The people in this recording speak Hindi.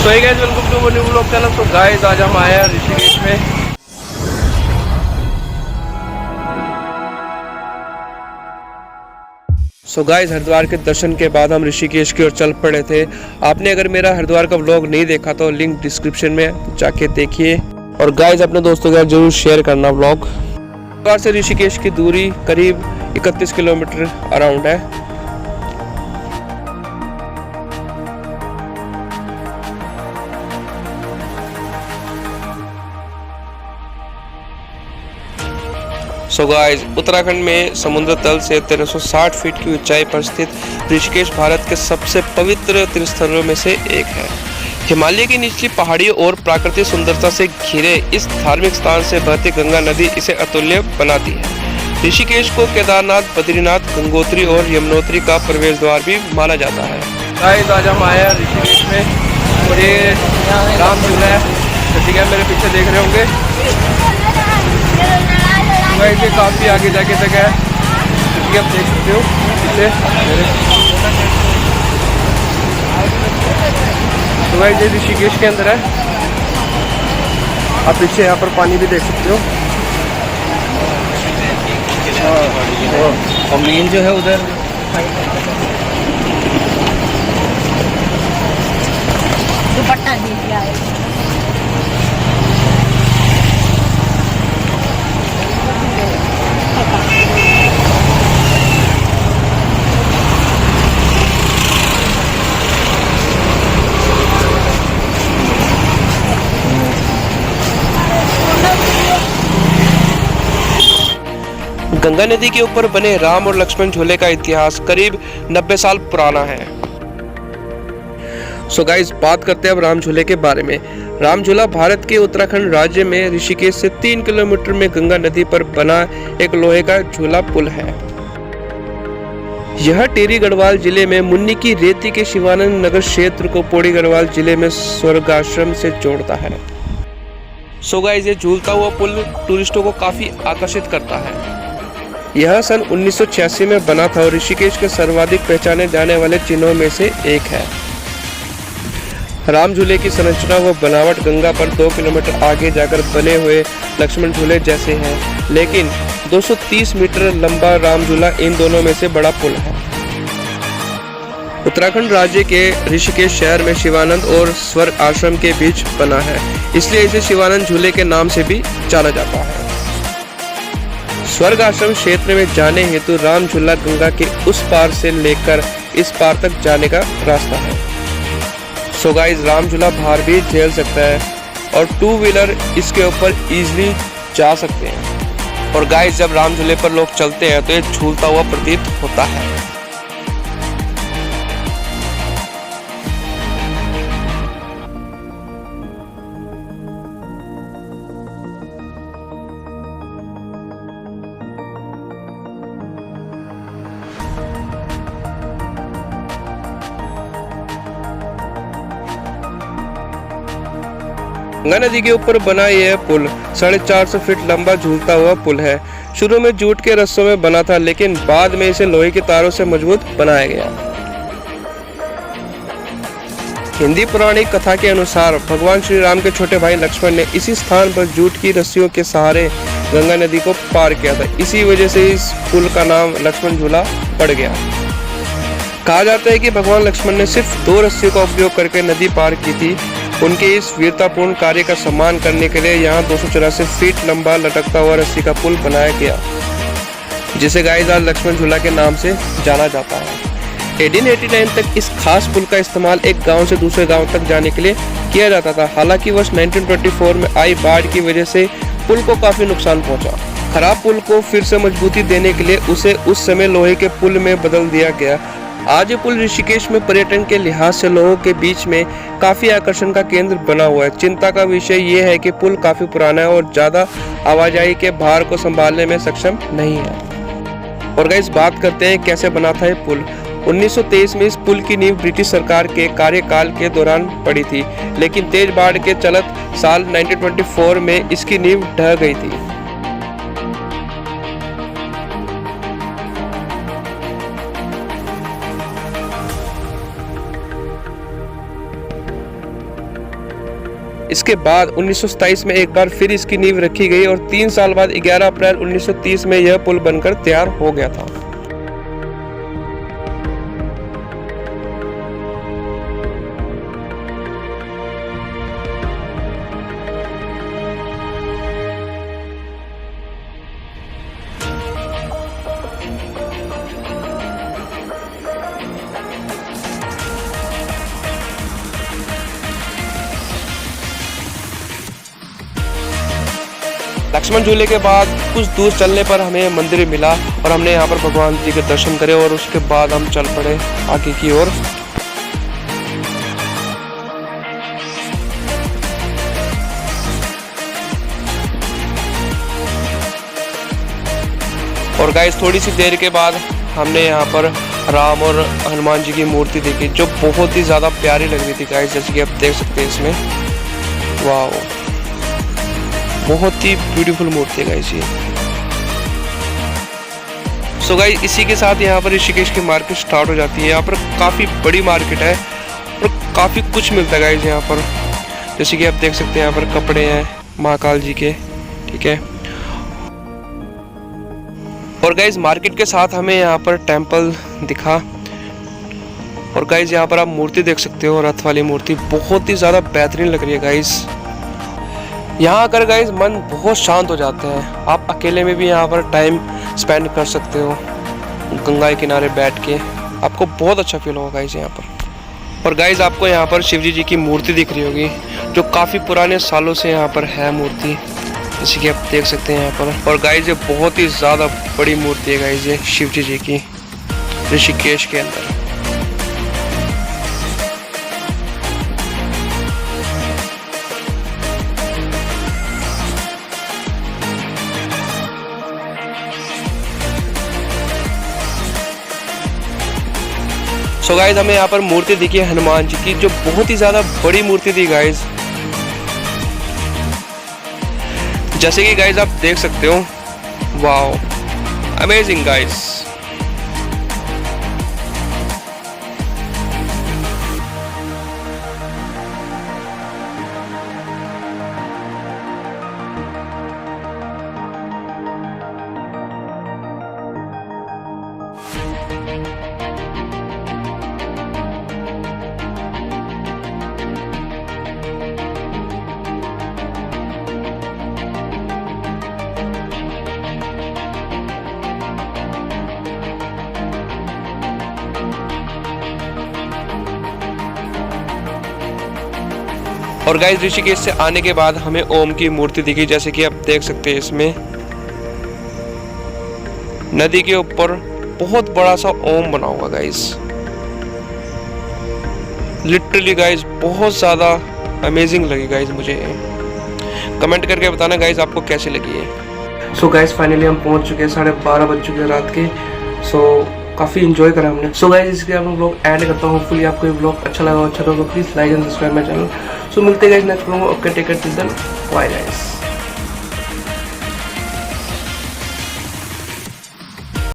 तो hey guys, welcome to new vlog channel. तो गाइस आज हम आए हैं ऋषिकेश में। सो गाइस, हरिद्वार के दर्शन के बाद हम ऋषिकेश की ओर चल पड़े थे। आपने अगर मेरा हरिद्वार का व्लॉग नहीं देखा तो लिंक डिस्क्रिप्शन में जाके देखिए। और गाइस अपने दोस्तों के साथ जरूर शेयर करना व्लॉग। हरिद्वार से ऋषिकेश की दूरी करीब 31 किलोमीटर अराउंड है। सो गाइस, उत्तराखंड में समुद्र तल से 1360 फीट की ऊंचाई पर स्थित ऋषिकेश भारत के सबसे पवित्र तीर्थस्थलों में से एक है। हिमालय की निचली पहाड़ियों और प्राकृतिक सुंदरता से घिरे इस धार्मिक स्थान से बहती गंगा नदी इसे अतुल्य बनाती है। ऋषिकेश को केदारनाथ, बद्रीनाथ, गंगोत्री और यमुनोत्री का प्रवेश द्वार भी माना जाता है। गाइस आज हम आए हैं ऋषिकेश में और ये राम झूला है, ठीक है, मेरे पीछे देख रहे होंगे। ये काफ़ी आगे जाके तक है, क्योंकि आप देख सकते हो पीछे। तो भाई ये ऋषिकेश के अंदर है। आप पीछे यहाँ पर पानी भी देख सकते हो। और मेन जो है उधर दुपट्टा दे दिया है। गंगा नदी के ऊपर बने राम और लक्ष्मण झूले का इतिहास करीब 90 साल पुराना है। सो गाइस, बात करते हैं अब राम झूले के बारे में। राम झूला भारत के उत्तराखंड राज्य में ऋषिकेश से 3 किलोमीटर में गंगा नदी पर बना एक लोहे का झूला पुल है। यह टिहरी गढ़वाल जिले में मुन्नी की रेती के शिवानंद नगर क्षेत्र को पौड़ी गढ़वाल जिले में स्वर्गाश्रम से जोड़ता है। सो गाइस, ये झूलता हुआ पुल टूरिस्टों को काफी आकर्षित करता है। यह सन 1986 में बना था और ऋषिकेश के सर्वाधिक पहचाने जाने वाले चिन्हों में से एक है। राम झूले की संरचना व बनावट गंगा पर 2 किलोमीटर आगे जाकर बने हुए लक्ष्मण झूले जैसे हैं, लेकिन 230 मीटर लंबा राम झूला इन दोनों में से बड़ा पुल है। उत्तराखंड राज्य के ऋषिकेश शहर में शिवानंद और स्वर्ग आश्रम के बीच बना है, इसलिए इसे शिवानंद झूले के नाम से भी जाना जाता है। स्वर्ग आश्रम क्षेत्र में जाने हेतु राम झूला गंगा के उस पार से लेकर इस पार तक जाने का रास्ता है। सो गाइस, राम झूला भार भी झेल सकता है और 2 व्हीलर इसके ऊपर इजीली जा सकते हैं। और गाइस, जब राम झूले पर लोग चलते हैं तो ये झूलता हुआ प्रतीत होता है। गंगा नदी के ऊपर बना यह पुल 450 फीट लंबा झूलता हुआ पुल है। शुरू में जूट के रस्सों में बना था, लेकिन बाद में इसे लोहे के तारों से मजबूत बनाया गया। हिंदी पौराणिक कथा के अनुसार भगवान श्री राम के छोटे भाई लक्ष्मण ने इसी स्थान पर जूट की रस्सियों के सहारे गंगा नदी को पार किया था। इसी वजह से इस पुल का नाम लक्ष्मण झूला पड़ गया। कहा जाता है कि भगवान लक्ष्मण ने सिर्फ 2 रस्सियों का उपयोग करके नदी पार की थी। उनके इस वीरतापूर्ण कार्य का सम्मान करने के लिए यहाँ 284 फीट लंबा लटकता हुआ रस्सी का पुल बनाया गया, जिसे गाइस आज लक्ष्मण झूला के नाम से जाना जाता है। 1889 तक इस खास पुल का इस्तेमाल एक गांव से दूसरे गांव तक जाने के लिए किया जाता था। हालांकि वर्ष 1924 में आई बाढ़ की वजह से पुल को काफी नुकसान पहुंचा। खराब पुल को फिर से मजबूती देने के लिए उसे उस समय लोहे के पुल में बदल दिया गया। आज ये पुल ऋषिकेश में पर्यटन के लिहाज से लोगों के बीच में काफी आकर्षण का केंद्र बना हुआ है। चिंता का विषय ये है कि पुल काफी पुराना है और ज्यादा आवाजाही के भार को संभालने में सक्षम नहीं है। और गाइस, बात करते हैं कैसे बना था ये पुल। 1923 में इस पुल की नींव ब्रिटिश सरकार के कार्यकाल के दौरान पड़ी थी, लेकिन तेज बाढ़ के चलत साल 1924 में इसकी नींव ढह गई थी। इसके बाद 1927 में एक बार फिर इसकी नींव रखी गई और 3 साल बाद 11 अप्रैल 1930 में यह पुल बनकर तैयार हो गया था। लक्ष्मण झूले के बाद कुछ दूर चलने पर हमें मंदिर मिला और हमने यहाँ पर भगवान जी के दर्शन करे और उसके बाद हम चल पड़े आगे की ओर। और गाइस थोड़ी सी देर के बाद हमने यहाँ पर राम और हनुमान जी की मूर्ति देखी जो बहुत ही ज़्यादा प्यारी लग रही थी गाइस, जैसे कि आप देख सकते हैं इसमें। वाह, बहुत ही ब्यूटीफुल मूर्ति है गाइस ये। सो गाइस इसी के साथ यहाँ पर ऋषिकेश की मार्केट स्टार्ट हो जाती है। यहाँ पर काफ़ी बड़ी मार्केट है और काफ़ी कुछ मिलता है गाइस यहाँ पर, जैसे कि आप देख सकते हैं यहाँ पर कपड़े हैं महाकाल जी के, ठीक है। और गाइस मार्केट के साथ हमें यहाँ पर टेंपल दिखा और गाइस यहाँ पर आप मूर्ति देख सकते हो, रथ वाली मूर्ति बहुत ही ज़्यादा बेहतरीन लग रही है गाइस। यहाँ आकर गाइस मन बहुत शांत हो जाता है। आप अकेले में भी यहाँ पर टाइम स्पेंड कर सकते हो गंगा के किनारे बैठ के, आपको बहुत अच्छा फील होगा गाइस यहाँ पर। और गाइस आपको यहाँ पर शिवजी जी की मूर्ति दिख रही होगी जो काफ़ी पुराने सालों से यहाँ पर है मूर्ति, जैसे कि आप देख सकते हैं यहाँ पर। और गाइस ये बहुत ही ज़्यादा बड़ी मूर्ति है गाइस ये शिवजी जी की ऋषिकेश के अंदर। सो गाइस हमें यहाँ पर मूर्ति दिखी है हनुमान जी की जो बहुत ही ज़्यादा बड़ी मूर्ति थी गाइस, जैसे कि गाइस आप देख सकते हो। Wow, amazing guys. और गाइस ऋषिकेश से आने के बाद हमें ओम की मूर्ति दिखी, जैसे कि आप देख सकते हैं इसमें नदी के ऊपर बहुत बड़ा सा ओम बना हुआ गाइस। लिटरली गाइस बहुत ज़्यादा अमेजिंग लगी गाइस मुझे। कमेंट करके बताना गाइस आपको कैसी लगी है। सो गाइस फाइनली हम पहुंच चुके हैं, 12:30 बज चुके हैं रात के। सो काफ़ी इंजॉय करा हमने। सो गाइस इसके बाद हम लोग ऐड करता हूँ। होपफुली आपको ये ब्लॉग अच्छा लगा तो please like and subscribe my channel. So मिलते हैं गाइस नेक्स्ट ब्लॉग में। Okay, take care, till then, bye guys.